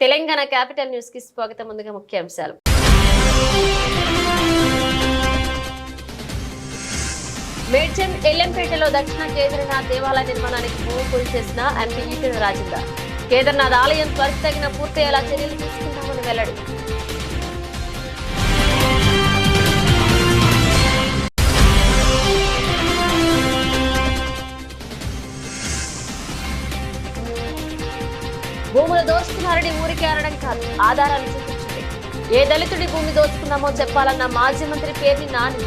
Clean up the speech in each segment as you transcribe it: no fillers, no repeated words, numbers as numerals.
Telangana capital news కి స్వాగతం. ముందుగా ముఖ్యాంశాలు. మేడ్చల్ ఎల్లంపేటలో దక్షిణ కేదార్నాథ్ దేవాలయ నిర్మాణానికి భూమి పూజ చేసిన ఎంపీ ఈటెల రాజేందర్. కేదార్నాథ్ ఆలయం త్వరితగిన పూర్తయ్యేలా చర్యలు తీసుకుంటామని వెల్లడి. భూములు దోచుకున్నారని ఊరికే అనడం కాదు, ఆధారాలు చూపించింది. ఏ దళితుడి భూమి దోచుకున్నామో చెప్పాలన్న మాజీ మంత్రి పేర్ని నాని.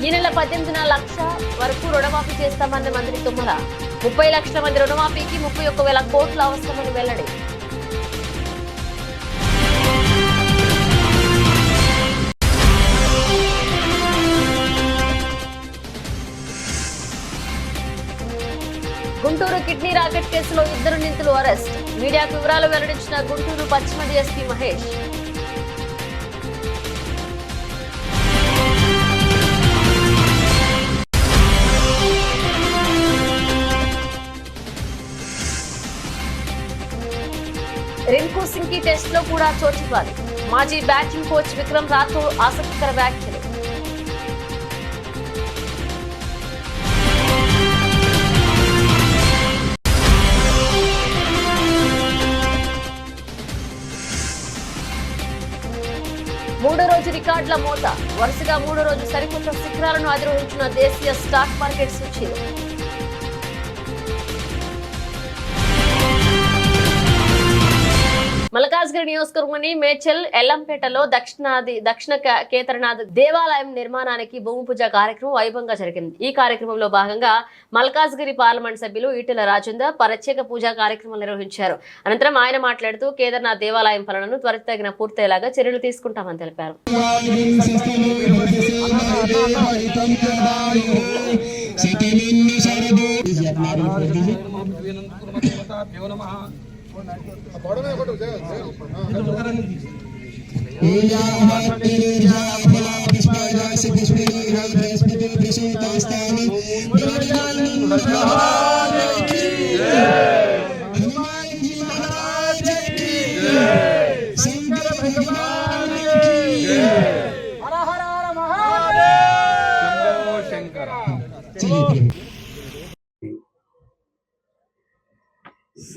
ఈ నెల 18న లక్ష వరకు రుణమాఫీ చేస్తామన్న మంత్రి తుమ్మల. 30 లక్షల మంది రుణమాఫీకి 31,000 కోట్లు అవసరమని వెల్లడి. గుంటూరు కిడ్నీ రాకెట్ కేసులో 2 నిందితులు అరెస్ట్. మీడియాకు వివరాలు వెల్లడించిన గుంటూరు పశ్చిమ డీఎస్పీ మహేష్. రింకు సింకి టెస్ట్ లో కూడా చోటివ్వాలి. మాజీ బ్యాటింగ్ కోచ్ విక్రమ్ రాథోడ్ ఆసక్తికర వ్యాఖ్యలు. మూడో రోజు రికార్డుల మోత. వరుసగా 3వ రోజు సరికొత్త శిఖరాలను అధిరోహించిన దేశీయ స్టాక్ మార్కెట్ సూచీలు. మల్కాజ్గిరి నియోజకవర్గంలోని మేడ్చల్ ఎల్లంపేటలో దక్షిణ కేదార్నాథ్ దేవాలయం నిర్మాణానికి భూమి పూజ కార్యక్రమం వైభవంగా జరిగింది. ఈ కార్యక్రమంలో భాగంగా మల్కాజ్గిరి పార్లమెంట్ సభ్యులు ఈటెల రాజేందర్ ప్రత్యేక పూజా కార్యక్రమం నిర్వహించారు. అనంతరం ఆయన మాట్లాడుతూ కేదార్నాథ్ దేవాలయం పనులను త్వరితగిన పూర్తయ్యేలాగా చర్యలు తీసుకుంటామని తెలిపారు.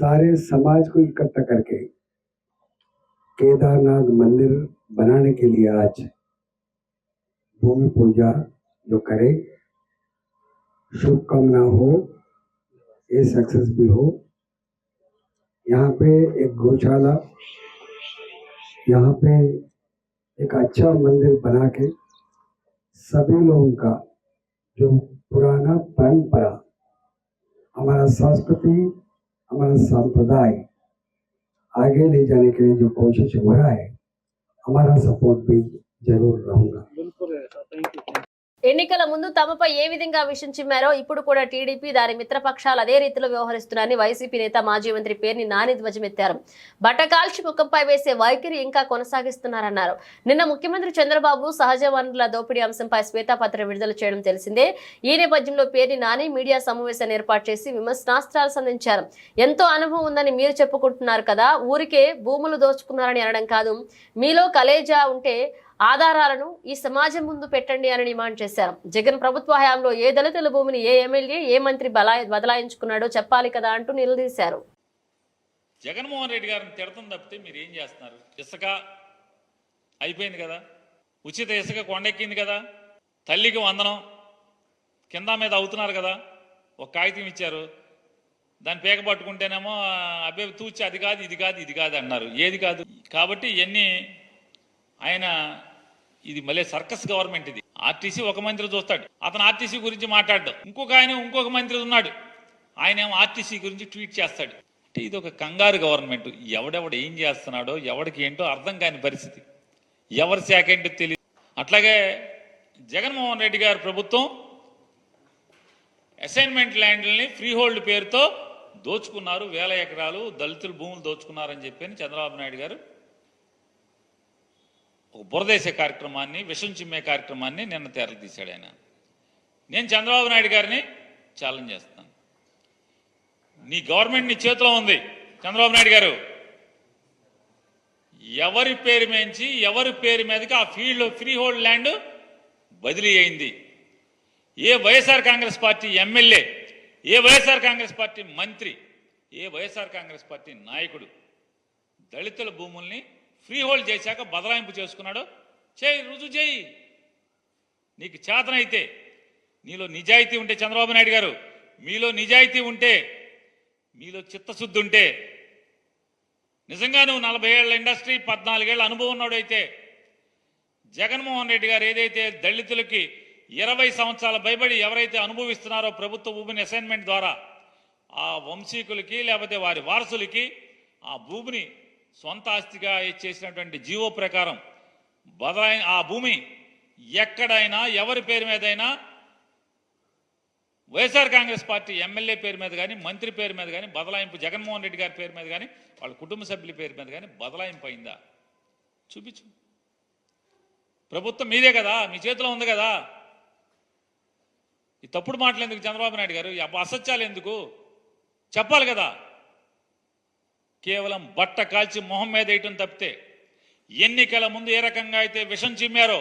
सारे समाज को इकट्ठा करके केदारनाथ मंदिर बनाने के लिए आज भूमि पूजा जो करे, शुभकामना हो, ये सक्सेस भी हो। यहाँ पे एक गौशाला, यहाँ पे एक अच्छा मंदिर बना के सभी लोगों का जो पुराना परंपरा, हमारा संस्कृति, हमारा संप्रदाय आगे ले जाने के लिए जो कोशिश हो रहा है, हमारा सपोर्ट भी जरूर रहूंगा। ఎన్నికల ముందు తమపై ఏ విధంగా విషం చిమ్మారో ఇప్పుడు కూడా టీడీపీ దాని మిత్రపక్షాలు అదే రీతిలో వ్యవహరిస్తున్నారని వైసీపీ నేత మాజీ మంత్రి పేర్ని నాని ధ్వజమెత్తారు. బట్టకాల్చి ముఖంపై వేసే వైఖరి ఇంకా కొనసాగిస్తున్నారన్నారు. నిన్న ముఖ్యమంత్రి చంద్రబాబు సహజ వనరుల దోపిడీ అంశంపై శ్వేతపత్రం విడుదల చేయడం తెలిసిందే. ఈ నేపథ్యంలో పేర్ని నాని మీడియా సమావేశాన్ని ఏర్పాటు చేసి విమర్శనాస్త్రాలు సంధించారు. ఎంతో అనుభవం ఉందని మీరు చెప్పుకుంటున్నారు కదా, ఊరికే భూములు దోచుకున్నారని అనడం కాదు, మీలో కలేజా ఉంటే ఆధారాలను ఈ సమాజం ముందు పెట్టండి అని డిమాండ్ చేశారు. జగన్ ప్రభుత్వ హయాంలో ఏ దళితుల భూమిని ఏ ఎమ్మెల్యే ఏ మంత్రి బదలాయించుకున్నాడో చెప్పాలి కదా అంటూ నిలదీశారు. జగన్మోహన్ రెడ్డి గారిని తిడతం తప్పితే మీరు ఏం చేస్తున్నారు? ఇసుక అయిపోయింది కదా, ఉచిత ఇసుక కొండెక్కింది కదా, తల్లికి వందనం కింద మీద అవుతున్నారు కదా, ఒక కాగితం ఇచ్చారు, దాన్ని పేక పట్టుకుంటేనేమో అబ్బాయి తూచి అది కాదు ఇది కాదు ఇది కాదు అన్నారు. ఏది కాదు కాబట్టి ఇవన్నీ ఆయన ఇది మళ్ళీ సర్కస్ గవర్నమెంట్. ఇది ఆర్టీసీ ఒక మంత్రి చూస్తాడు, అతను ఆర్టీసీ గురించి మాట్లాడడం, ఇంకొక మంత్రి ఉన్నాడు, ఆయన ఏమో ఆర్టీసీ గురించి ట్వీట్ చేస్తాడు. అంటే ఇది ఒక కంగారు గవర్నమెంట్. ఎవడెవడు ఏం చేస్తున్నాడో ఎవడికి ఏంటో అర్థం కాని పరిస్థితి, ఎవరి శాఖ ఏంటో తెలియదు. అట్లాగే జగన్మోహన్ రెడ్డి గారి ప్రభుత్వం అసైన్మెంట్ ల్యాండ్లని ఫ్రీ హోల్డ్ పేరుతో దోచుకున్నారు, 1000 ఎకరాలు దళితుల భూములు దోచుకున్నారని చెప్పి చంద్రబాబు నాయుడు గారు ఒక బురదేసే కార్యక్రమాన్ని, విషం చిమ్మే కార్యక్రమాన్ని నిన్న తెరలు తీశాడు ఆయన. నేను చంద్రబాబు నాయుడు గారిని ఛాలెంజ్ చేస్తాను. నీ గవర్నమెంట్ నీ చేతిలో ఉంది చంద్రబాబు నాయుడు గారు. ఎవరి పేరు మేంచి ఎవరి పేరు మీదకి ఆ ఫీల్డ్ ఫ్రీ హోల్డ్ ల్యాండ్ బదిలీ అయింది. ఏ వైఎస్ఆర్ కాంగ్రెస్ పార్టీ ఎమ్మెల్యే, ఏ వైఎస్ఆర్ కాంగ్రెస్ పార్టీ మంత్రి, ఏ వైఎస్ఆర్ కాంగ్రెస్ పార్టీ నాయకుడు దళితుల భూముల్ని ఫ్రీ హోల్డ్ చేశాక బదలాయింపు చేసుకున్నాడు? చేయి, రుజువు చేయి. నీకు చేతనైతే, నీలో నిజాయితీ ఉంటే, చంద్రబాబు నాయుడు గారు మీలో నిజాయితీ ఉంటే, మీలో చిత్తశుద్ధి ఉంటే, నిజంగా నువ్వు 40 ఏళ్ల ఇండస్ట్రీ 14 ఏళ్ల అనుభవం ఉన్నాడైతే, జగన్మోహన్ రెడ్డి గారు ఏదైతే దళితులకి 20 సంవత్సరాల భయపడి ఎవరైతే అనుభవిస్తున్నారో ప్రభుత్వ భూమిని అసైన్మెంట్ ద్వారా, ఆ వంశీకులకి లేకపోతే వారి వారసులకి ఆ భూమిని సొంత ఆస్తిగా చేసినటువంటి జీవో ప్రకారం ఆ భూమి ఎక్కడైనా ఎవరి పేరు మీదైనా వైఎస్ఆర్ కాంగ్రెస్ పార్టీ ఎమ్మెల్యే పేరు మీద కానీ, మంత్రి పేరు మీద కానీ బదలాయింపు, జగన్మోహన్ రెడ్డి గారి పేరు మీద కానీ, వాళ్ళ కుటుంబ సభ్యుల పేరు మీద కానీ బదలాయింపు అయిందా? చూపించు. ప్రభుత్వం మీదే కదా, మీ చేతిలో ఉంది కదా. ఈ తప్పుడు మాటలు ఎందుకు చంద్రబాబు నాయుడు గారు? అసత్యాలు ఎందుకు? చెప్పాలి కదా. కేవలం బట్ట కాల్చి మొహం మీద వేయటం తప్పితే, ఎన్నికల ముందు ఏ రకంగా అయితే విషం చిమ్మారో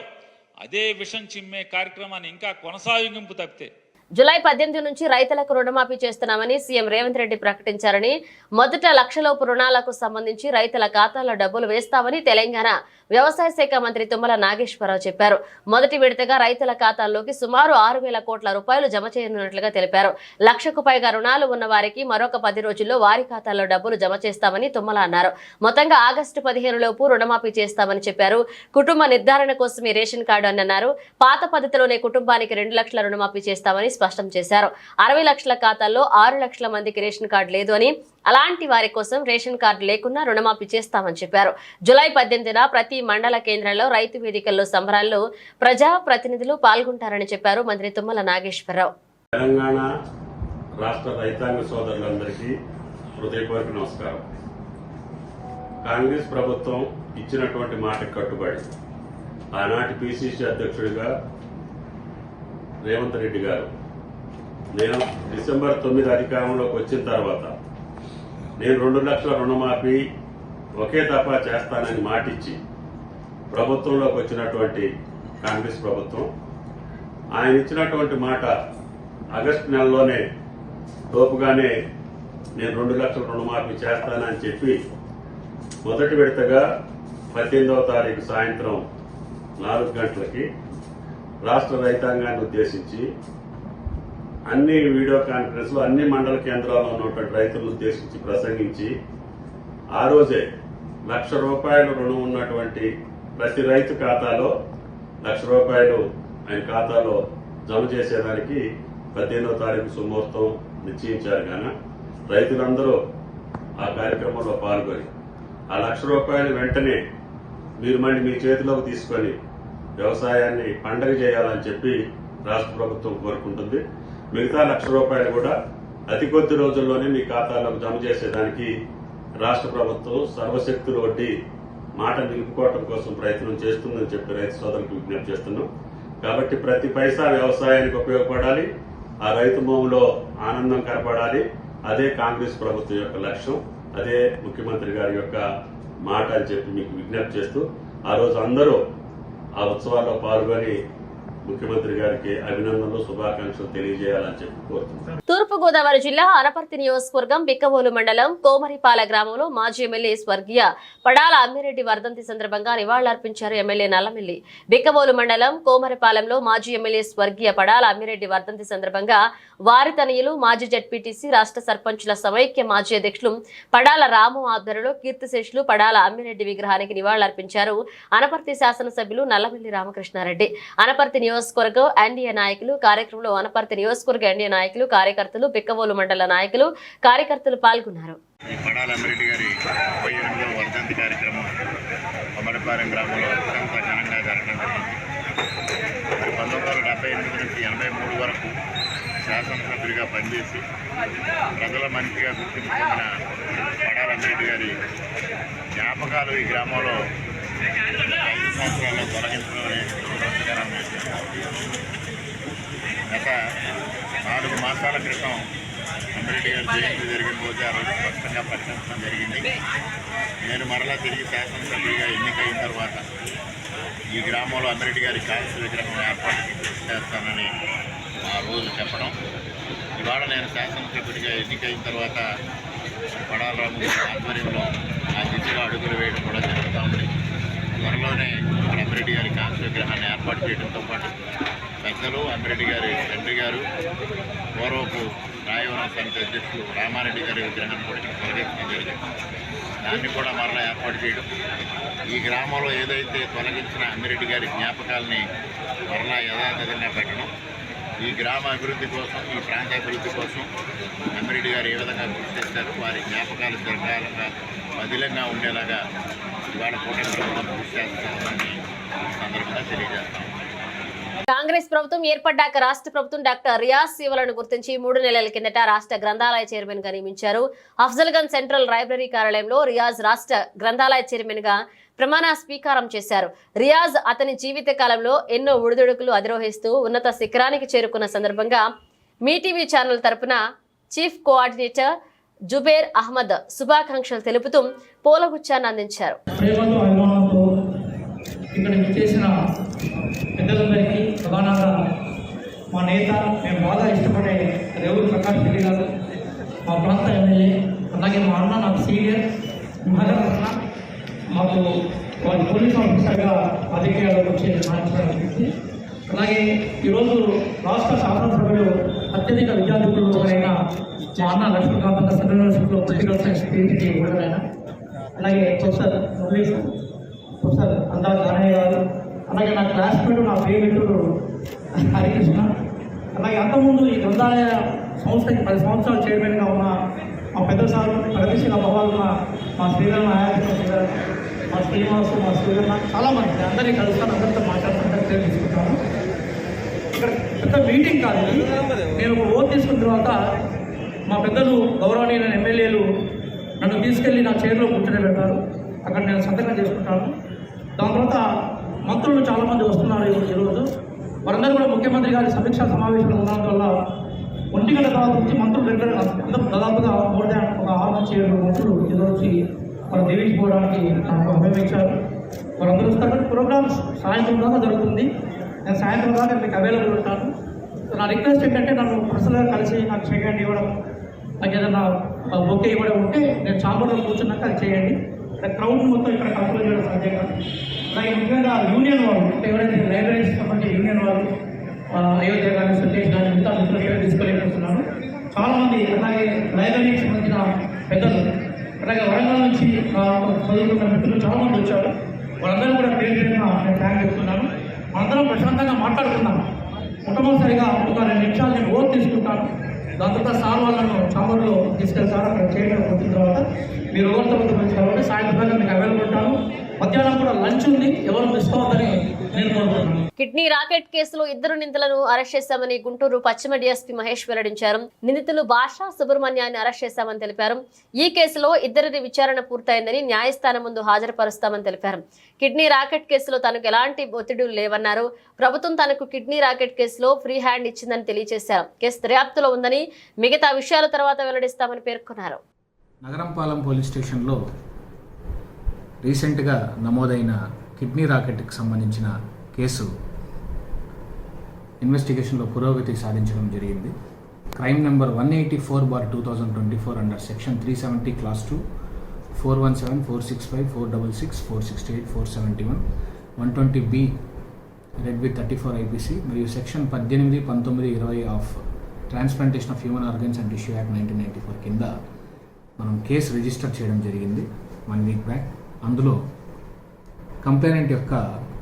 అదే విషం చిమ్మే కార్యక్రమాన్ని ఇంకా కొనసాగింపు తప్పితే. జూలై 18 నుంచి రైతులకు రుణమాఫీ చేస్తున్నామని సీఎం రేవంత్ రెడ్డి ప్రకటించారని, మొదట 1 లక్షలోపు రుణాలకు సంబంధించి రైతుల ఖాతాల్లో డబ్బులు వేస్తామని తెలంగాణ వ్యవసాయ శాఖ మంత్రి తుమ్మల నాగేశ్వరరావు చెప్పారు. మొదటి విడతగా రైతుల ఖాతాల్లోకి సుమారు 6,000 కోట్ల రూపాయలు జమ చేయనున్నట్లుగా తెలిపారు. 1 లక్షకు పైగా రుణాలు ఉన్న వారికి మరొక 10 రోజుల్లో వారి ఖాతాల్లో డబ్బులు జమ చేస్తామని తుమ్మల అన్నారు. మొత్తంగా ఆగస్టు 15 లోపు రుణమాఫీ చేస్తామని చెప్పారు. కుటుంబ నిర్ధారణ కోసమే రేషన్ కార్డు అని అన్నారు. పాత పద్ధతిలోనే కుటుంబానికి 2 లక్షల రుణమాఫీ చేస్తామని స్పష్టం చేశారు. 60 లక్షల ఖాతాల్లో 6 లక్షల మందికి రేషన్ కార్డు లేదు అని, అలాంటి వారి కోసం రేషన్ కార్డు లేకున్నా రుణమాఫీ చేస్తామని చెప్పారు. జూలై 18న ప్రతి మండల కేంద్రంలో రైతు వేదికల్లో సంబరాల్లో ప్రజా ప్రతినిధులు పాల్గొంటారని చెప్పారు మంత్రి తుమ్మల నాగేశ్వరరావు. తెలంగాణ రాష్ట్ర రైతాంగ సోదరులందరికీ హృదయపూర్వక నమస్కారం. కాంగ్రెస్ ప్రభుత్వం ఇచ్చినటువంటి మాటకు కట్టుబడి ఆనాటి పిసిసి అధ్యక్షుడిగా రేవంత్ రెడ్డి గారు, నేను డిసెంబర్ 9 అధికారంలోకి వచ్చిన తర్వాత నేను 2 లక్షల రుణమాఫీ ఒకే దఫా చేస్తానని మాటిచ్చి ప్రభుత్వంలోకి వచ్చినటువంటి కాంగ్రెస్ ప్రభుత్వం, ఆయన ఇచ్చినటువంటి మాట ఆగస్టు నెలలోనే లోపుగానే నేను 2 లక్షల రుణమాఫీ చేస్తానని చెప్పి మొదటి విడతగా 18వ తారీఖు సాయంత్రం 4 గంటలకి రాష్ట్ర రైతాంగాన్ని ఉద్దేశించి అన్ని వీడియో కాన్ఫరెన్స్ లో అన్ని మండల కేంద్రాల్లో ఉన్నటువంటి రైతులను ఉద్దేశించి ప్రసంగించి ఆ రోజే 1 లక్ష రూపాయలు రుణం ఉన్నటువంటి ప్రతి రైతు ఖాతాలో 1 లక్ష రూపాయలు ఆయన ఖాతాలో జమ చేసేదానికి 18వ తారీఖు సుముహూర్తం నిశ్చయించారు. కానీ రైతులందరూ ఆ కార్యక్రమంలో పాల్గొని ఆ 1 లక్ష రూపాయలు వెంటనే మీరు మళ్ళీ మీ చేతిలోకి తీసుకొని వ్యవసాయాన్ని పండగ చేయాలని చెప్పి రాష్ట్ర ప్రభుత్వం కోరుకుంటుంది. మిగతా 1 లక్ష రూపాయలు కూడా అతి కొద్ది రోజుల్లోనే మీ ఖాతాలోకి జమ చేసేదానికి రాష్ట్ర ప్రభుత్వం సర్వశక్తులు వడ్డీ మాట నిలుపుకోవడం కోసం ప్రయత్నం చేస్తుందని చెప్పి రైతు సోదరులకు విజ్ఞప్తి చేస్తున్నాం. కాబట్టి ప్రతి పైసా వ్యవసాయానికి ఉపయోగపడాలి, ఆ రైతు భూమిలో ఆనందం కనపడాలి. అదే కాంగ్రెస్ ప్రభుత్వం యొక్క లక్ష్యం, అదే ముఖ్యమంత్రి గారి యొక్క మాట అని చెప్పి మీకు విజ్ఞప్తి చేస్తూ ఆ రోజు అందరూ ఆ ఉత్సవాల్లో పాల్గొని ముఖ్యమంత్రి గారికి అభినందనలు, శుభాకాంక్షలు తెలియజేయాలని చెప్పి కోరుతున్నాను. తూర్పుగోదావరి జిల్లా అనపర్తి నియోజకవర్గం బిక్కవోలు మండలం కోమరిపాల గ్రామంలో మాజీ ఎమ్మెల్యే స్వర్గీయ పడాల అమ్మిరెడ్డి వర్ధంతి సందర్భంగా నివాళులర్పించారు ఎమ్మెల్యే నల్లమిల్లి. బిక్కవోలు మండలం కోమరిపాలెంలో మాజీ ఎమ్మెల్యే స్వర్గీయ పడాల అమ్మిరెడ్డి వర్ధంతి సందర్భంగా వారి తనయులు మాజీ జడ్పీటీసీ రాష్ట్ర సర్పంచుల సమైక్య మాజీ అధ్యక్షులు పడాల రాము ఆధ్వర్యంలో కీర్తిశేషులు పడాల అమ్మిరెడ్డి విగ్రహానికి నివాళులర్పించారు అనపర్తి శాసనసభ్యులు నల్లమిల్లి రామకృష్ణారెడ్డి. అనపర్తి నియోజకవర్గం ఎన్డీఏ నాయకులు కార్యక్రమంలో అనపర్తి నియోజకవర్గ ఎన్డీఏ నాయకులు, కార్యకర్తలు, బిక్కవోలు మండల నాయకులు, కార్యకర్తలు పాల్గొన్నారు. పడాల అమ్మిరెడ్డి గారి 38వ వర్ధంతి కార్యక్రమం కొమరపాలెం గ్రామంలో అత్యంత ఘనంగా జరగడం జరిగింది. 1978 నుంచి 83 వరకు శాసనసభ్యుడిగా పనిచేసి ప్రజల మనిషిగా గుర్తింపు పొందిన పడాల అమ్మిరెడ్డి గారి జ్ఞాపకాలు ఈ గ్రామంలో 5 సంవత్సరాల్లో తొలగించడం అనేది దురదృష్టకరమైన విషయం. గత 4 మాసాల క్రితం అమ్మిరెడ్డి గారి జయంతి జరిగిన రోజు ఆ రోజు స్పష్టంగా ప్రకటించడం జరిగింది. నేను మరలా తిరిగి శాసనసభ్యుడిగా ఎన్నికైన తర్వాత ఈ గ్రామంలో అమ్మిరెడ్డి గారి కాంస్య విగ్రహం ఏర్పాటు చేస్తానని ఆ రోజు చెప్పడం, ఇవాళ నేను శాసనసభ్యుడిగా ఎన్నికైన తర్వాత పడాల రాము గారి ఆధ్వర్యంలో ఆ దిశగా అడుగులు వేయడం కూడా జరుగుతూ ఉంది. త్వరలోనే మన అమ్మిరెడ్డి గారి కాంస్య విగ్రహాన్ని ఏర్పాటు చేయడంతో పాటు పెద్దలు అమ్మిరెడ్డి గారి తండ్రి గారు పూర్వపు రాయవరం సమితి అధ్యక్షులు రామారెడ్డి గారి విగ్రహాన్ని కూడా ఇక్కడ తొలగించడం జరిగింది. దాన్ని కూడా మరలా ఏర్పాటు చేయడం, ఈ గ్రామంలో ఏదైతే తొలగించిన అమ్మిరెడ్డి గారి జ్ఞాపకాలని మరలా యథాతథంగా పెట్టడం, ఈ గ్రామ అభివృద్ధి కోసం, ఈ ప్రాంత అభివృద్ధి కోసం అమ్మిరెడ్డి గారు ఏ విధంగా కృషి చేశారు, వారి జ్ఞాపకాలు చిరకాలంగా పదిలంగా ఉండేలాగా ఇవాళ కూటమి ప్రభుత్వం కృషి చేస్తామని సందర్భంగా తెలియజేస్తాం. కాంగ్రెస్ ప్రభుత్వం ఏర్పడ్డాక రాష్ట్ర ప్రభుత్వం డాక్టర్ రియాజ్ సేవలను గుర్తించి 3 నెలల కిందట రాష్ట్ర గ్రంథాలయ చైర్మన్ గా నియమించారు. అఫ్జల్గంజ్ సెంట్రల్ లైబ్రరీ కార్యాలయంలో రియాజ్ రాష్ట్ర గ్రంథాలయ చైర్మన్ గా ప్రమాణ స్వీకారం చేశారు. రియాజ్ అతని జీవిత కాలంలో ఎన్నో ఒడిదుడుకులు అధిరోహిస్తూ ఉన్నత శిఖరానికి చేరుకున్న సందర్భంగా మీటీవీ ఛానల్ తరపున చీఫ్ కోఆర్డినేటర్ జుబేర్ అహ్మద్ శుభాకాంక్షలు తెలుపుతూ పూలగుచ్చాన్ని అందించారు. ఇక్కడ చేసిన పెద్దలందరికీ ప్రధానంగా మా నేత, మేము బాగా ఇష్టపడే రేవూరు ప్రకాష్ రెడ్డి గారు, మా ప్రాంత ఎమ్మెల్యే, అలాగే మా అన్న నాకు సీనియర్ మహారాష్ట్ర, మాకు వాళ్ళు పోలీస్ ఆఫీసర్గా రాజకీయాల్లోకి వచ్చే నాయకులు. అలాగే ఈరోజు రాష్ట్ర శాసనసభ్యులు అత్యధిక విద్యార్థులు ఒకరైన మా అన్న లక్ష్మీకాంత సెంట్రల్ యూనివర్సిటీలో పొలిటికల్ సైన్స్ పీహెచ్డీ కూడా. అలాగే ప్రొఫెసర్ ప్రొఫెసర్ అందా జానయ్య గారు, అలాగే నా క్లాస్మేట్, నా ప్రియమిత్రుడు హరికృష్ణ, అలాగే అంతకుముందు ఈ గ్రంథాలయ సంస్థకి 10 సంవత్సరాలు చైర్మన్గా ఉన్న మా పెద్ద సార్ ప్రగతిశీల భవాలున్న మా శ్రీధర్ నాయకులు, మా శ్రీనివాసు, మా శ్రీధర్, చాలామంది అందరినీ కలుస్తాను, అందరితో మాట్లాడుతుంటే పేరు తీసుకుంటాను. ఇక్కడ పెద్ద మీటింగ్ కాదు, నేను ఒక ఓట్ తీసుకున్న తర్వాత మా పెద్దలు గౌరవనీయులైన ఎమ్మెల్యేలు నన్ను తీసుకెళ్ళి నా చైర్లో కూర్చొని పెడతారు. అక్కడ నేను సంతకం చేసుకుంటాను. దాని తర్వాత మంత్రులు చాలామంది వస్తున్నారు ఈరోజు. వారందరూ కూడా ముఖ్యమంత్రి గారి సమీక్షా సమావేశంలో ఉండడం వల్ల 1 గంట తర్వాత నుంచి మంత్రులు రెగ్యులర్గా అందరూ దాదాపుగా ఒక 6 నుంచి 7 మంత్రులు ఈరోజు మనం దీవించుకోవడానికి నాకు అభినందించారు. వారందరూ వస్తారు. ప్రోగ్రామ్స్ సాయంత్రం దాకా జరుగుతుంది. నేను సాయంత్రం దాకా మీకు అవైలబుల్ ఉంటాను. నా రిక్వెస్ట్ ఏంటంటే నన్ను పర్సనల్గా కలిసి నాకు చేయండి ఇవ్వడం, నాకు ఏదైనా బొకే ఇవ్వడం ఉంటే నేను చాంబర్లో కూర్చున్నాక అది చేయండి. ఇక్కడ క్రౌడ్ మొత్తం ఇక్కడ కంట్రోల్ చేయడం సాధ్యం కాదు. అలాగే ముఖ్యంగా యూనియన్ వాళ్ళు, ఎవరైతే లైబ్రరీస్ సంబంధించి యూనియన్ వాళ్ళు, అయోధ్య కానీ సురేష్ కానీ మిగతా మిత్రులు పేరు తీసుకోలేకపోతున్నాను చాలామంది. అలాగే లైబ్రరీకి సంబంధించిన పెద్దలు, అలాగే వరంగల్ నుంచి చదువుకున్న మిత్రులు చాలామంది వచ్చారు. వాళ్ళందరూ కూడా పేరు పేరున నేను థ్యాంక్ చెప్తున్నాను. మనందరం ప్రశాంతంగా మాట్లాడుకున్నాం. మొట్టమొదటిసారిగా ఒక 2 నిమిషాలు నేను ఓట్ తీసుకుంటాను. దాని తర్వాత సార్ వాళ్ళను చాంబర్లో తీసుకెళ్తారు. అక్కడ చేయడం వచ్చిన తర్వాత మీరు ఎవరితో గురించి కాబట్టి సాయంత్రం మీకు అవైలబుల్ ఉంటాను. మధ్యాహ్నం కూడా లంచ్ ఉంది, ఎవరు మిస్ అవ్వదని నేను కోరుతున్నాను. కిడ్నీ రాకెట్ కేసులో 2 నిందితులను అరెస్ట్ చేశామని గుంటూరు పశ్చిమ డీఎస్పీ మహేష్ వెల్లడించారు. నిందితులు భాషా సుబ్రహ్మణ్యాన్ని అరెస్ట్ చేశామని తెలిపారు. ఈ కేసులో 2 విచారణ పూర్తయిందని న్యాయస్థానం ముందు హాజరుపరుస్తామని తెలిపారు. కిడ్నీ రాకెట్ కేసులో తనకు ఎలాంటి ఒత్తిడులు లేవన్నారు. ప్రభుత్వం తనకు కిడ్నీ రాకెట్ కేసులో ఫ్రీ హ్యాండ్ ఇచ్చిందని తెలియజేశారు. కేసు దర్యాప్తులో ఉందని, మిగతా విషయాల తర్వాత వెల్లడిస్తామని పేర్కొన్నారు. నగరంపాలెం పోలీస్ స్టేషన్లో రీసెంట్గా నమోదైన కిడ్నీ రాకెట్కి సంబంధించిన కేసు ఇన్వెస్టిగేషన్లో పురోగతి సాధించడం జరిగింది. Crime number 184/2024 under section 370 class 2 417 465 466 468 471 120B red with 34 IPC మరియు section 18, 19, 20 of transplantation of human organs and tissue act 1994 కింద మనం కేసు రిజిస్టర్ చేయడం జరిగింది 1 వీక్ బ్యాక్. అందులో కంప్లైనెంట్ యొక్క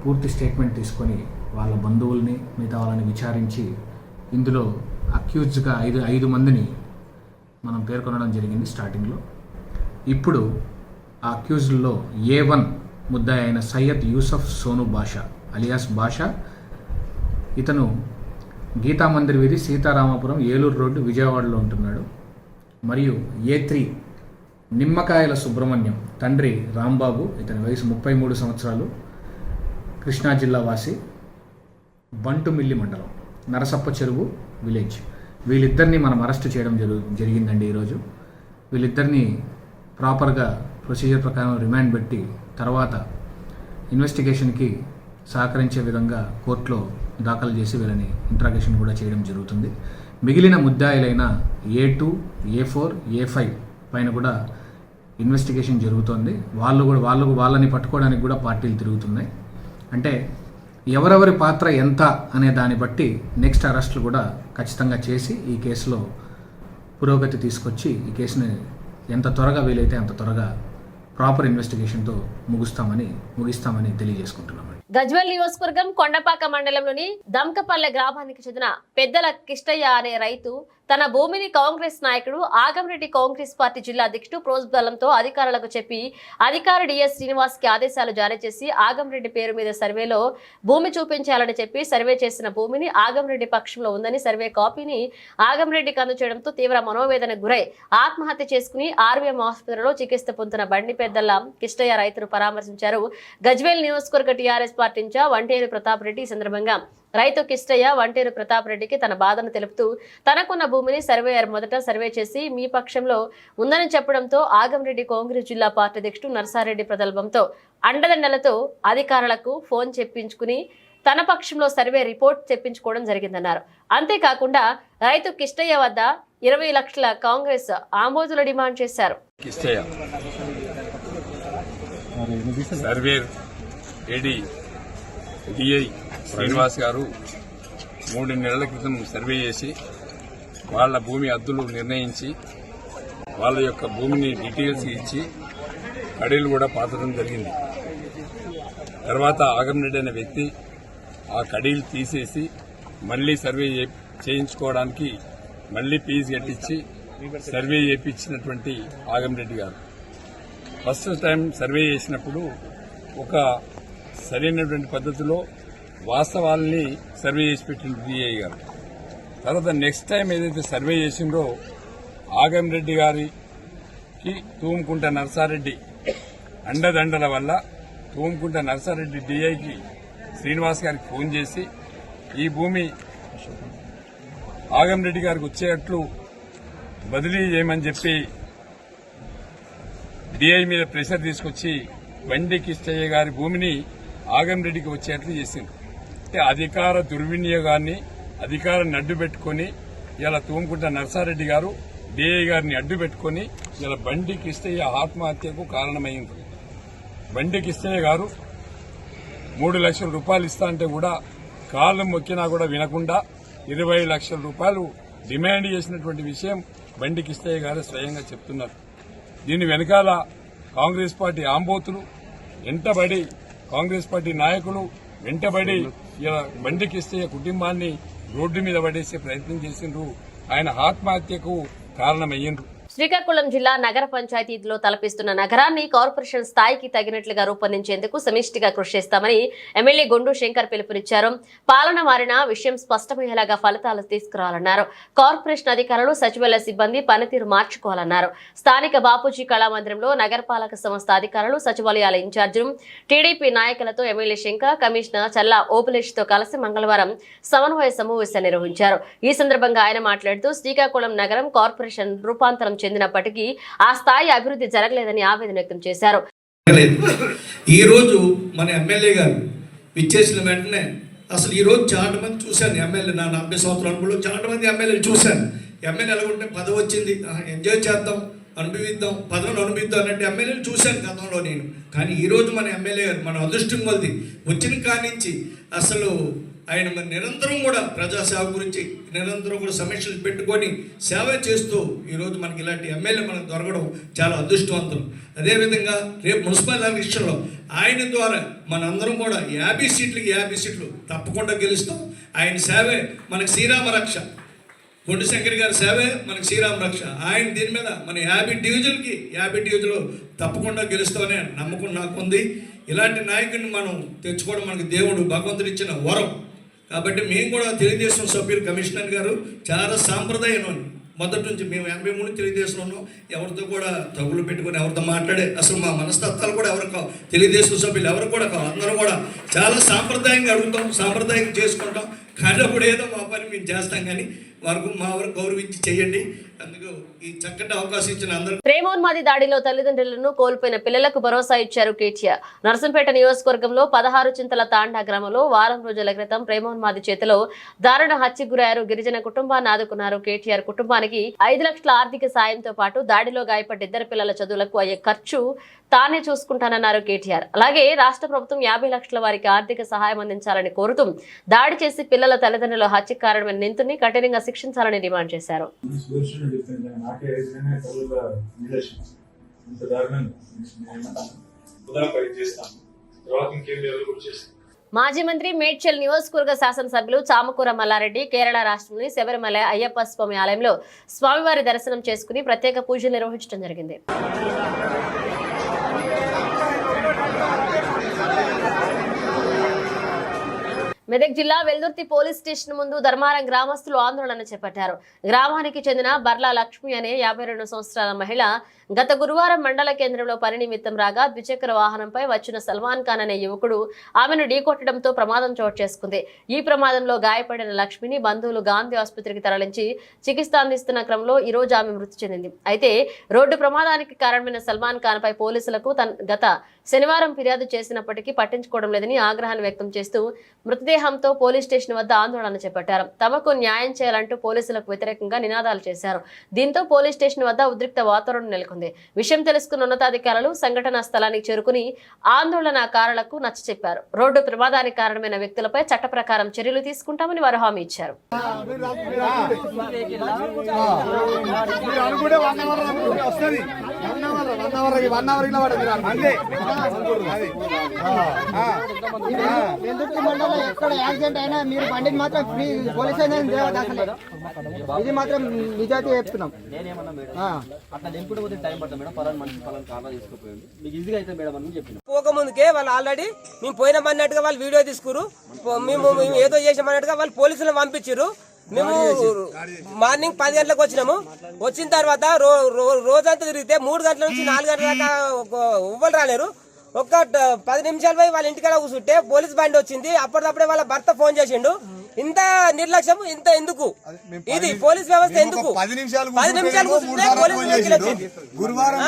పూర్తి స్టేట్మెంట్ తీసుకొని వాళ్ళ బంధువుల్ని మిగతా వాళ్ళని విచారించి ఇందులో అక్యూజ్డ్గా 5 మందిని మనం పేర్కొనడం జరిగింది స్టార్టింగ్లో. ఇప్పుడు ఆ అక్యూజ్డ్లో A1 ముద్దాయి అయిన సయ్యద్ యూసఫ్ సోను బాషా అలియాస్ బాషా, ఇతను గీతా మందిర్ వీధి, సీతారామపురం, ఏలూరు రోడ్డు, విజయవాడలో ఉంటున్నాడు. మరియు A3 నిమ్మకాయల సుబ్రహ్మణ్యం తండ్రి రాంబాబు, ఇతని వయసు 33 సంవత్సరాలు, కృష్ణా జిల్లా వాసి, బంటుమిల్లి మండలం, నరసప్ప చెరువు విలేజ్. వీళ్ళిద్దరిని మనం అరెస్ట్ చేయడం జరిగిందండి ఈరోజు. వీళ్ళిద్దరిని ప్రాపర్గా ప్రొసీజర్ ప్రకారం రిమాండ్ పెట్టి తర్వాత ఇన్వెస్టిగేషన్కి సహకరించే విధంగా కోర్టులో దాఖలు చేసి వీళ్ళని ఇంట్రాగేషన్ కూడా చేయడం జరుగుతుంది. మిగిలిన ముద్దాయిలైన A2, A4, A5 పైన కూడా ఇన్వెస్టిగేషన్ జరుగుతోంది. వాళ్ళని పట్టుకోవడానికి కూడా పార్టీలు తిరుగుతున్నాయి. అంటే ఎవరెవరి పాత్ర ఎంత అనే దాన్ని బట్టి నెక్స్ట్ అరెస్టులు కూడా ఖచ్చితంగా చేసి ఈ కేసులో పురోగతి తీసుకొచ్చి ఈ కేసుని ఎంత త్వరగా వీలైతే అంత త్వరగా ప్రాపర్ ఇన్వెస్టిగేషన్తో ముగిస్తామని తెలియజేసుకుంటున్నాం. గజ్వేల్ నియోజకవర్గం కొండపాక మండలంలోని దమ్కపల్లె గ్రామానికి చెందిన పెద్దల కిష్టయ్య అనే రైతు తన భూమిని కాంగ్రెస్ నాయకుడు ఆగంరెడ్డి కాంగ్రెస్ పార్టీ జిల్లా అధ్యక్షుడు ప్రోద్బలంతో అధికారులకు చెప్పి అధికారి డిఎస్ శ్రీనివాస్ కి ఆదేశాలు జారీ చేసి ఆగంరెడ్డి పేరు మీద సర్వేలో భూమి చూపించాలని చెప్పి సర్వే చేసిన భూమిని ఆగంరెడ్డి పక్షంలో ఉందని సర్వే కాపీని ఆగంరెడ్డికి అందచేయడంతో తీవ్ర మనోవేదనకు గురై ఆత్మహత్య చేసుకుని ఆర్వీఎం ఆసుపత్రిలో చికిత్స పొందుతున్న బండి పెద్దల కిష్టయ్య రైతును పరామర్శించారు గజ్వేల్ నియోజకవర్గ TRS party incharge Vanteru Pratap Reddy. ఈ సందర్భంగా రైతు కిష్టయ్య వంటేరు ప్రతాప్ రెడ్డికి తన బాధను తెలుపుతూ తనకున్న భూమిని సర్వేయర్ మొదట సర్వే చేసి మీ పక్షంలో ఉందని చెప్పడంతో ఆగంరెడ్డి కాంగ్రెస్ జిల్లా పార్టీ అధ్యక్షుడు నర్సారెడ్డి ప్రగల్భంతో అండదండలతో అధికారులకు ఫోన్ చెప్పించుకుని తన పక్షంలో సర్వే రిపోర్ట్ తెప్పించుకోవడం జరిగిందన్నారు. అంతేకాకుండా రైతు కిష్టయ్య వద్ద 20 లక్షల కాంగ్రెస్ ఆమోదుల డిమాండ్ చేశారు. డిఐ శ్రీనివాస్ గారు 3 నెలల క్రితం సర్వే చేసి వాళ్ళ భూమి హద్దులు నిర్ణయించి వాళ్ళ యొక్క భూమిని డీటెయిల్స్ ఇచ్చి కడీలు కూడా పాతడం జరిగింది. తర్వాత ఆగంరెడ్డి అనే వ్యక్తి ఆ కడీలు తీసేసి మళ్లీ సర్వే చేయించుకోవడానికి మళ్లీ ఫీజు కట్టించి సర్వే చేయించినటువంటి ఆగంరెడ్డి గారు ఫస్ట్ టైం సర్వే చేసినప్పుడు ఒక సరైనటువంటి పద్ధతిలో వాస్తవాల్ని సర్వే చేసి పెట్టింది డిఐ గారు. తర్వాత నెక్స్ట్ టైం ఏదైతే సర్వే చేసిందో ఆగంరెడ్డి గారికి తూముకుంట నర్సారెడ్డి అండదండల వల్ల తూముకుంట నర్సారెడ్డి డిఐకి శ్రీనివాస్ గారికి ఫోన్ చేసి ఈ భూమి ఆగంరెడ్డి గారికి వచ్చేట్లు బదిలీ చేయమని చెప్పి డిఐ మీద ప్రెషర్ తీసుకొచ్చి బండి కిష్టయ్య గారి భూమిని ఆగంరెడ్డికి వచ్చేట్లు చేసింది. అంటే అధికార దుర్వినియోగాన్ని అధికారాన్ని అడ్డు పెట్టుకుని ఇలా తూముకుంట నర్సారెడ్డి గారు డిఐ గారిని అడ్డు పెట్టుకుని ఇలా బండి కిష్టయ్య ఆత్మహత్యకు కారణమైంది. బండి కిష్టయ్య గారు 3 లక్షల రూపాయలు ఇస్తా అంటే కూడా కాళ్ళు మొక్కినా కూడా వినకుండా 20 లక్షల రూపాయలు డిమాండ్ చేసినటువంటి విషయం బండి కిష్టయ్య గారు స్వయంగా చెప్తున్నారు. దీని వెనకాల కాంగ్రెస్ పార్టీ ఆంబోతులు వెంటబడి కాంగ్రెస్ పార్టీ నాయకులు వెంటబడి ఇలా బండి కిష్టయ్య కుటుంబాన్ని రోడ్డు మీద పడేసే ప్రయత్నం చేసిండ్రు. ఆయన ఆత్మహత్యకు కారణమయ్యిండ్రు. శ్రీకాకుళం జిల్లా నగర పంచాయతీలో తలపిస్తున్న నగరాన్ని కార్పొరేషన్ స్థాయికి తగినట్లుగా రూపొందించేందుకు సమిష్టిగా కృషి చేస్తామని ఎమ్మెల్యే గొండు శంకర్ పిలుపునిచ్చారు. పాలన మారిన విషయం స్పష్టమయ్యేలాగా ఫలితాలు తీసుకురావాలన్నారు. కార్పొరేషన్ అధికారులు సచివాలయ సిబ్బంది పనితీరు మార్చుకోవాలన్నారు. స్థానిక బాపూజీ కళామందిరంలో నగరపాలక సంస్థ అధికారులు సచివాలయాల ఇన్ఛార్జీలు టీడీపీ నాయకులతో ఎమ్మెల్యే శంకర్ కమిషనర్ చల్లా ఓపులేష్ తో కలిసి మంగళవారం సమన్వయ సమావేశం నిర్వహించారు. ఈ సందర్భంగా ఆయన మాట్లాడుతూ శ్రీకాకుళం నగరం కార్పొరేషన్ రూపాంతరం చెందినప్పటికీ ఆ స్థాయి అభివృద్ధి జరగలేదని ఆవేదన వ్యక్తం చేశారు. ఈ రోజు మన ఎమ్మెల్యే గారు విచ్చేసిన వెంటనే అసలు ఈ రోజు చాలా మంది చూశాను. ఎమ్మెల్యే నా 40 సంవత్సరాలు చాలా మంది ఎమ్మెల్యేలు చూశాను. ఎమ్మెల్యే ఎలాగుంటే పదవి వచ్చింది, ఎంజాయ్ చేద్దాం, అనుభవిద్దాం, పదవిని అనుభవిద్దాం అన్నట్టు ఎమ్మెల్యేలు చూశాను గతంలో నేను. కానీ ఈరోజు మన ఎమ్మెల్యే గారు మన అదృష్టం కొలది వచ్చిన కానించి అసలు ఆయన మరి నిరంతరం కూడా ప్రజాసేవ గురించి నిరంతరం కూడా సమీక్షలు పెట్టుకొని సేవ చేస్తూ ఈరోజు మనకి ఇలాంటి ఎమ్మెల్యే మనకు దొరకడం చాలా అదృష్టవంతం. అదేవిధంగా రేపు మున్సిపల్ ఎలక్షన్లో ఆయన ద్వారా మనందరం కూడా 50 సీట్లకి 50 సీట్లు తప్పకుండా గెలుస్తాం. ఆయన సేవే మనకు శ్రీరామ రక్ష. కొండ శంకర్ గారి సేవే మనకు శ్రీరామ రక్ష. ఆయన దీని మీద మన 50 డివిజన్లకి 50 డివిజన్లు తప్పకుండా గెలుస్తామనే నమ్మకం నాకుంది. ఇలాంటి నాయకుడిని మనం తెచ్చుకోవడం మనకు దేవుడు భగవంతుడు ఇచ్చిన వరం. కాబట్టి మేము కూడా తెలుగుదేశం సభ్యులు కమిషనర్ గారు చాలా సాంప్రదాయం మొదటి నుంచి మేము 83 తెలుగుదేశంలో ఉన్నాం. ఎవరితో కూడా తగులు పెట్టుకొని ఎవరితో మాట్లాడే అసలు మా మనస్తత్వాలు కూడా ఎవరు కావు. తెలుగుదేశం సభ్యులు ఎవరు కూడా కావు. అందరూ కూడా చాలా సాంప్రదాయంగా అడుగుతాం, సాంప్రదాయంగా చేసుకుంటాం. కానీ అప్పుడు ఏదో మా పని మేము చేస్తాం, కానీ వరకు మా వరకు గౌరవించి చేయండి. అందుకు ఈ చక్కటి అవకాశం ఇచ్చిన అందరూ. ప్రేమోన్మాది దాడిలో తల్లిదండ్రులను కోల్పోయిన పిల్లలకు భరోసా ఇచ్చారు కేటీఆర్. నర్సంపేట నియోజకవర్గంలో 16 చింతల తాండా గ్రామంలో వారం రోజుల క్రితం ప్రేమోన్మాది చేతిలో దారుణ హత్యకు గురయ్యారు. గిరిజన కుటుంబాన్ని ఆదుకున్నారు కేటీఆర్. కుటుంబానికి 5 లక్షల ఆర్థిక సాయంతో పాటు దాడిలో గాయపడ్డ 2 పిల్లల చదువులకు అయ్యే ఖర్చు తానే చూసుకుంటానన్నారు కేటీఆర్. అలాగే రాష్ట్ర ప్రభుత్వం 50 లక్షల వారికి ఆర్థిక సహాయం అందించాలని కోరుతూ దాడి చేసి పిల్లల తల్లిదండ్రుల హత్యకు కారణమైన నిందితుడిని కఠినంగా శిక్షించాలని డిమాండ్ చేశారు. మాజీ మంత్రి మేడ్చల్ నియోజకవర్గ శాసనసభ్యులు చామకూర మల్లారెడ్డి కేరళ రాష్ట్రంలోని శబరిమల అయ్యప్ప స్వామి ఆలయంలో స్వామివారి దర్శనం చేసుకుని ప్రత్యేక పూజలు నిర్వహించడం జరిగింది. మెదక్ జిల్లా వెల్దుర్తి పోలీస్ స్టేషన్ ముందు ధర్మారం గ్రామస్తులు ఆందోళన చేపట్టారు. గ్రామానికి చెందిన బర్లా లక్ష్మి అనే 52 సంవత్సరాల మహిళ గత గురువారం మండల కేంద్రంలో పని నిమిత్తం రాగా ద్విచక్ర వాహనంపై వచ్చిన సల్మాన్ ఖాన్ అనే యువకుడు ఆమెను ఢీకొట్టడంతో ప్రమాదం చోటు చేసుకుంది. ఈ ప్రమాదంలో గాయపడిన లక్ష్మిని బంధువులు గాంధీ ఆసుపత్రికి తరలించి చికిత్స అందిస్తున్న క్రమంలో ఈ రోజు ఆమె మృతి చెందింది. అయితే రోడ్డు ప్రమాదానికి కారణమైన సల్మాన్ ఖాన్ పై పోలీసులకు గత శనివారం ఫిర్యాదు చేసినప్పటికీ పట్టించుకోవడం లేదని ఆగ్రహాన్ని వ్యక్తం చేస్తూ మృతదేహంతో పోలీస్ స్టేషన్ వద్ద ఆందోళన చేపట్టారు. తమకు న్యాయం చేయాలంటూ పోలీసులకు వ్యతిరేకంగా నినాదాలు చేశారు. దీంతో పోలీస్ స్టేషన్ వద్ద ఉద్రిక్త వాతావరణం నెలకొంది. విషయం తెలుసుకున్న ఉన్నతాధికారులు సంఘటనా స్థలానికి చేరుకుని ఆందోళనకారులకు నచ్చచెప్పారు. రోడ్డు ప్రమాదానికి కారణమైన వ్యక్తులపై చట్ట ప్రకారం చర్యలు తీసుకుంటామని వారు హామీ ఇచ్చారు. ఎక్కడ యాక్సిడెంట్ అయినా మీరు బండిని మాత్రం ఫ్రీ పోలీస్ ఇది మాత్రం నిజాయితీ చెప్తున్నాం. పోకముందుకే వాళ్ళు ఆల్రెడీ మేము పోయినామన్నట్టుగా వాళ్ళు వీడియో తీసుకురు. మేము ఏదో చేసామన్నట్టుగా వాళ్ళు పోలీసులను పంపించారు. మేము మార్నింగ్ 10 గంటలకు వచ్చినాము. వచ్చిన తర్వాత రోజంతా తిరిగితే 3 గంటల నుంచి 4 గంటల దాకా ఎవ్వరు రాలేరు. ఒక్క 10 నిమిషాలు పోయి వాళ్ళ ఇంటికాడ కూర్చుంటే పోలీస్ బండి వచ్చింది. అప్పటికప్పుడే వాళ్ళ భర్త ఫోన్ చేసిండు. ఇంత నిర్లక్ష్యం, ఇంత ఎందుకు? ఇది పోలీస్ వ్యవస్థ ఎందుకు? 10 నిమిషాలు కూర్చుంటే పోలీస్ గురువారం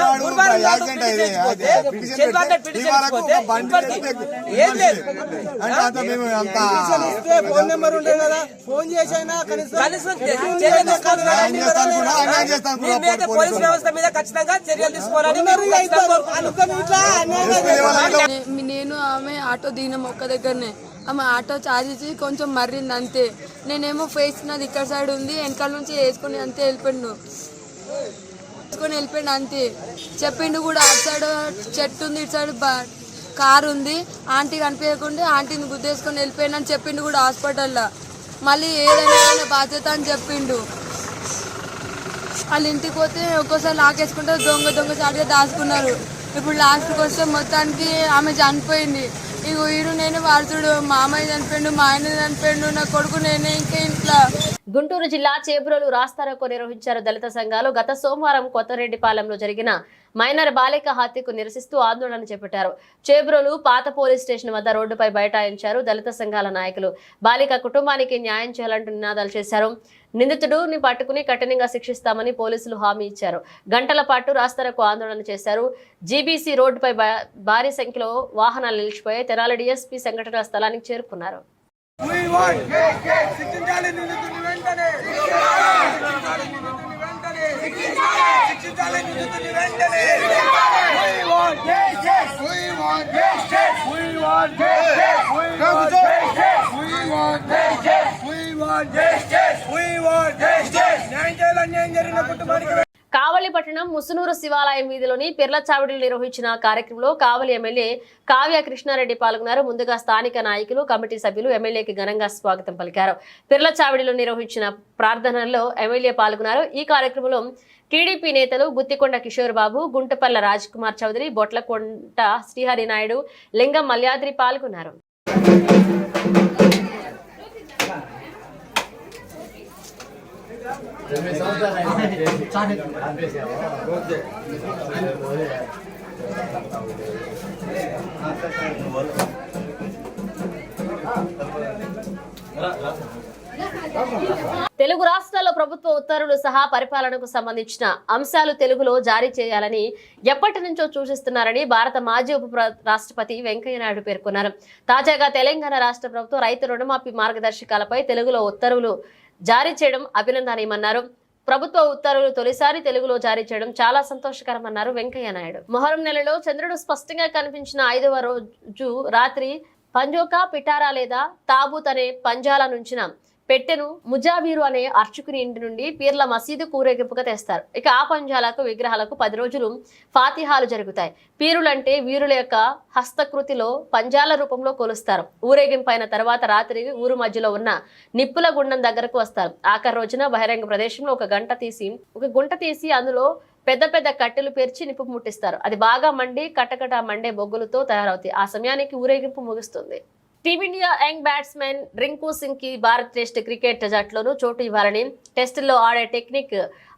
ఫోన్ నెంబర్ ఉండే కదా, ఫోన్ చేసైనా పోలీస్ వ్యవస్థ మీద ఖచ్చితంగా చర్యలు తీసుకోవాలని నేను ఆమె ఆటో దిగినాం ఒక్క దగ్గరనే. ఆమె ఆటో ఛార్జ్ ఇచ్చి కొంచెం మర్రింది అంతే. నేనేమో ఫేస్ నాది ఇక్కడ సైడ్ ఉంది, వెనకాల నుంచి వేసుకొని అంతే వెళ్ళిపోయిండు అంతే. చెప్పిండు కూడా అటు సైడ్ చెట్టు ఉంది, ఇటు సైడ్ కారు ఉంది, ఆంటీ కనిపించకుండా ఆంటీని గుద్దేసుకొని వెళ్ళిపోయిండు అని చెప్పిండు కూడా హాస్పిటల్లో. మళ్ళీ ఏదైనా బాధ్యత అని చెప్పిండు. వాళ్ళ ఇంటికి పోతే ఒక్కోసారి లాకేసుకుంటే దొంగ చాటుగా దాచుకున్నారు. ఇప్పుడు లాస్ట్కి వస్తే మొత్తానికి ఆమె చనిపోయింది. ఇగో ఈడు నేను వాడుతుడు, మామయ్య చనిపోయిండు, మా ఆయన చనిపోయిండు, నా కొడుకు నేనే ఇంకా ఇంట్లో. గుంటూరు జిల్లా చేబ్రోలు రాస్తారోకో నిర్వహించారు దళిత సంఘాలు. గత సోమవారం కొత్తరెడ్డిపాలెంలో జరిగిన మైనర్ బాలిక హత్యకు నిరసిస్తూ ఆందోళన చేపట్టారు. చేబ్రోలు పాత పోలీస్ స్టేషన్ వద్ద రోడ్డుపై బైఠాయించారు దళిత సంఘాల నాయకులు. బాలిక కుటుంబానికి న్యాయం చేయాలంటూ నినాదాలు చేశారు. నిందితుడిని పట్టుకుని కఠినంగా శిక్షిస్తామని పోలీసులు హామీ ఇచ్చారు. గంటల పాటు రాస్తారోకో ఆందోళన చేశారు. జీబీసీ రోడ్డుపై భారీ సంఖ్యలో వాహనాలు నిలిచిపోయాయి. తెనాలి డీఎస్పీ సంఘటనా స్థలానికి చేరుకున్నారు. కావలి పట్టణం ముసునూరు శివాలయం వీధిలోని పిర్లచావిడిలో నిర్వహించిన కార్యక్రమంలో కావలి ఎమ్మెల్యే కావ్య కృష్ణారెడ్డి పాల్గొన్నారు. ముందుగా స్థానిక నాయకులు, కమిటీ సభ్యులు ఎమ్మెల్యేకి ఘనంగా స్వాగతం పలికారు. పిర్లచావిడిలో నిర్వహించిన ప్రార్థనల్లో ఎమ్మెల్యే పాల్గొన్నారు. ఈ కార్యక్రమంలో టీడీపీ నేతలు గుత్తికొండ కిషోర్ బాబు, గుంటపల్ల రాజ్ కుమార్ చౌదరి, బొట్లకొంట శ్రీహరి నాయుడు, లింగం మల్యాద్రి పాల్గొన్నారు. తెలుగు రాష్ట్రాల్లో ప్రభుత్వ ఉత్తర్వులు సహా పరిపాలనకు సంబంధించిన అంశాలు తెలుగులో జారీ చేయాలని ఎప్పటి నుంచో సూచిస్తున్నారని భారత మాజీ ఉప రాష్ట్రపతి వెంకయ్యనాయుడు పేర్కొన్నారు. తాజాగా తెలంగాణ రాష్ట్ర ప్రభుత్వం రైతు రుణమాఫీ మార్గదర్శకాలపై తెలుగులో ఉత్తర్వులు జారీ చేయడం అభినందనీయమన్నారు. ప్రభుత్వ ఉత్తర్వులు తొలిసారి తెలుగులో జారీ చేయడం చాలా సంతోషకరమన్నారు వెంకయ్యనాయుడు. మొహరం నెలలో చంద్రుడు స్పష్టంగా కనిపించిన 5వ రోజు రాత్రి పంజోకా పిటారా లేదా తాబూత్ అనే పంజాల నుంచిన పెట్టెను ముజావీరు అనే అర్చకుని ఇంటి నుండి పీర్ల మసీదు ఊరేగింపుగా తెస్తారు. ఇక ఆ పంజాలకు విగ్రహాలకు 10 రోజులు ఫాతిహాలు జరుగుతాయి. పీరులంటే వీరుల యొక్క హస్తకృతిలో పంజాల రూపంలో కొలుస్తారు. ఊరేగింపు అయిన తర్వాత రాత్రి ఊరు మధ్యలో ఉన్న నిప్పుల గుండం దగ్గరకు వస్తారు. ఆఖరి రోజున బహిరంగ ప్రదేశంలో ఒక గుంట తీసి అందులో పెద్ద పెద్ద కట్టెలు పేర్చి నిప్పు ముట్టిస్తారు. అది బాగా మండి కటకట మండే బొగ్గులతో తయారవుతాయి. ఆ సమయానికి ఊరేగింపు ముగుస్తుంది. Team India young batsmen Rinku Singh కి భారత్ టెస్ట్ క్రికెట్ జట్టులోనూ చోటు ఇవ్వాలని టెస్టుల్లో ఆడే టెక్నిక్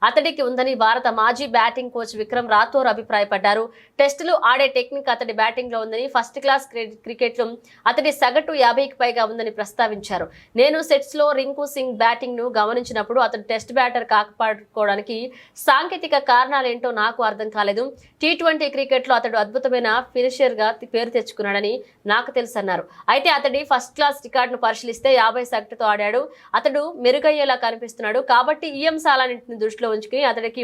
అతడికి ఉందని భారత మాజీ బ్యాటింగ్ కోచ్ విక్రమ్ రాథోర్ అభిప్రాయపడ్డారు. టెస్టులు ఆడే టెక్నిక్ అతడి బ్యాటింగ్ లో ఉందని, ఫస్ట్ క్లాస్ క్రికెట్ లో అతడి సగటు 50కి పైగా ఉందని ప్రస్తావించారు. నేను సెట్స్ లో రింకు సింగ్ బ్యాటింగ్ ను గమనించినప్పుడు అతడు టెస్ట్ బ్యాటర్ కాకపోవడానికి సాంకేతిక కారణాలేంటో నాకు అర్థం కాలేదు. T20 క్రికెట్ లో అతడు అద్భుతమైన ఫినిషర్ గా పేరు తెచ్చుకున్నాడని నాకు తెలుసన్నారు. అయితే అతడి ఫస్ట్ క్లాస్ రికార్డును పరిశీలిస్తే 50 సగటుతో ఆడాడు. అతడు మెరుగయ్యేలా కనిపిస్తున్నాడు. కాబట్టి ఈ అంశాలన్నింటిని దృష్టిలో ఉంచుకుని అతడికి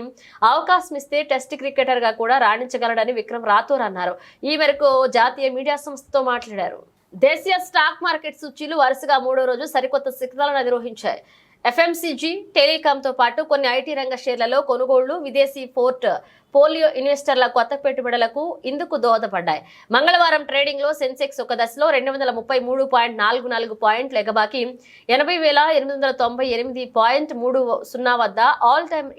అవకాశం ఇస్తే టెస్ట్ క్రికెటర్ గా కూడా రాణించగలడని విక్రమ్ రాథోర్ అన్నారు. ఈ మేరకు జాతీయ మీడియా సంస్థతో మాట్లాడారు. దేశీయ స్టాక్ మార్కెట్ సూచీలు వరుసగా 3వ రోజు సరికొత్త శిఖరాలను అధిరోహించాయి. FMCG, టెలికాం తో పాటు కొన్ని ఐటీ రంగ షేర్లలో కొనుగోళ్లు విదేశీ పోలియో ఇన్వెస్టర్ల కొత్త పెట్టుబడులకు ఇందుకు దోహదపడ్డాయి. మంగళవారం ట్రేడింగ్ లో సెన్సెక్స్ ఒక దశలో 233.44 పాయింట్లు ఎగబాకి 80,898.30 వద్ద ఆల్ టైమ్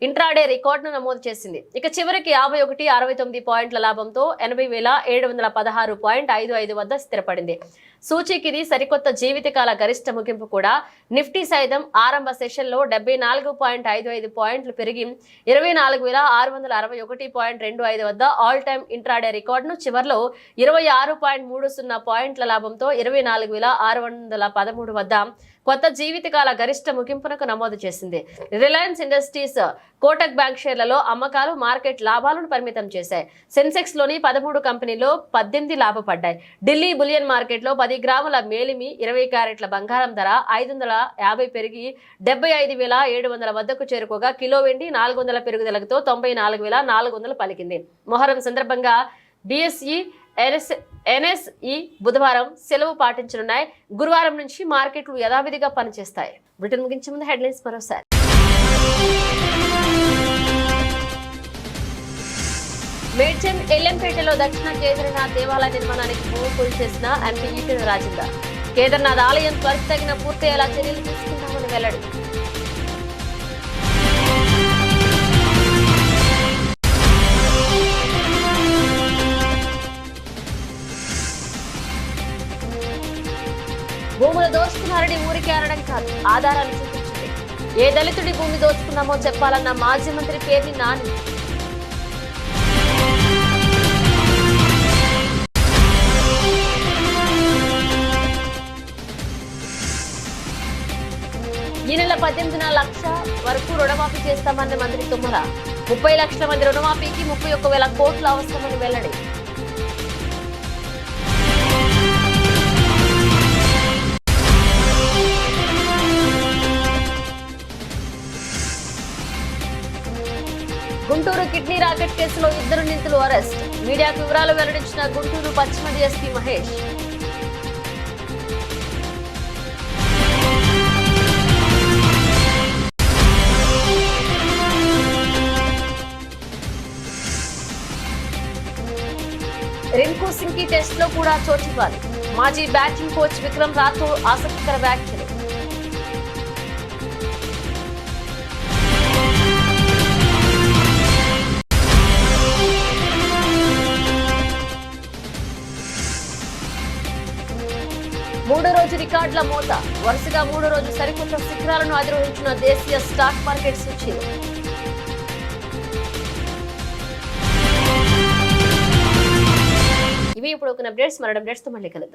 ఇంట్రాడే రికార్డును నమోదు చేసింది. ఇక చివరికి 51.69 పాయింట్ల లాభంతో 80,716.55 వద్ద స్థిరపడింది. సూచీకి ఇది సరికొత్త జీవితకాల గరిష్ట ముగింపు కూడా. నిఫ్టీ సైతం ఆరంభ సెషన్లో 74.55 పాయింట్లు పెరిగి 24,661.25 వద్ద ఆల్ టైమ్ ఇంట్రాడే రికార్డును చివర్లో 26.30 పాయింట్ల లాభంతో 24,613 వద్ద కొత్త జీవితకాల గరిష్ట ముగింపునకు నమోదు చేసింది. రిలయన్స్ ఇండస్ట్రీస్, కోటక్ బ్యాంక్ షేర్లలో అమ్మకాలు మార్కెట్ లాభాలను పరిమితం చేశాయి. సెన్సెక్స్ లోని 13 కంపెనీల్లో 18 లాభపడ్డాయి. ఢిల్లీ బులియన్ మార్కెట్లో 10 గ్రాముల మేలిమి 20 క్యారెట్ల బంగారం ధర 550 పెరిగి 75,700 వద్దకు చేరుకోగా కిలో వెండి 400 పెరుగుదలతో 94,400 పలికింది. మొహరం సందర్భంగా BSE, NSE బుధవారం సెలవు పాటించనున్నాయి. గురువారం నుంచి మార్కెట్లు యథావిధిగా పనిచేస్తాయి. బ్రిటన్ ముగించే ముందు హెడ్లైన్స్ మరోసారి. మేడ్చల్ ఎల్లంపేటలో దక్షిణ కేదార్నాథ్ దేవాలయ నిర్మాణానికి భూమి పూజ చేసిన ఎంపీ ఈటెల రాజేందర్. కేదార్నాథ్ ఆలయం త్వరితగిన పూర్తయ్యేలా చర్యలు తీసుకుంటామని వెల్లడి. భూములు దోచుకున్నారని ఊరికే అనడం కాదు, ఆధారాలు చూపించింది. ఏ దళితుడి భూమి దోచుకున్నామో చెప్పాలన్న మాజీ మంత్రి పేర్ని నాని. ఈ నెల 18 లక్షల వరకు రుణమాఫీ చేస్తామన్న మంత్రి తుమ్మల. 30 లక్షల మంది రుణమాఫీకి 31,000 కోట్లు అవసరమని వెల్లడి. గుంటూరు కిడ్నీ రాకెట్ కేసులో 2 నిందితులు అరెస్ట్. మీడియాకు వివరాలు వెల్లడించిన గుంటూరు పశ్చిమ DSP మహేష్. రింకు సింగ్ కి టెస్ట్ లో కూడా చోటివ్వాలి. మాజీ బ్యాటింగ్ కోచ్ విక్రమ్ రాథోర్ ఆసక్తికర వ్యాఖ్యలు. మూడో రోజు రికార్డుల మోత. వరుసగా మూడో రోజు సరికొత్త శిఖరాలను అధిరోహించిన దేశీయ స్టాక్ మార్కెట్ సూచీలు. ఇవి ఇప్పుడు ఒక అప్డేట్స్. మరో అప్డేట్స్ తో మళ్ళీ కలుద్దాం.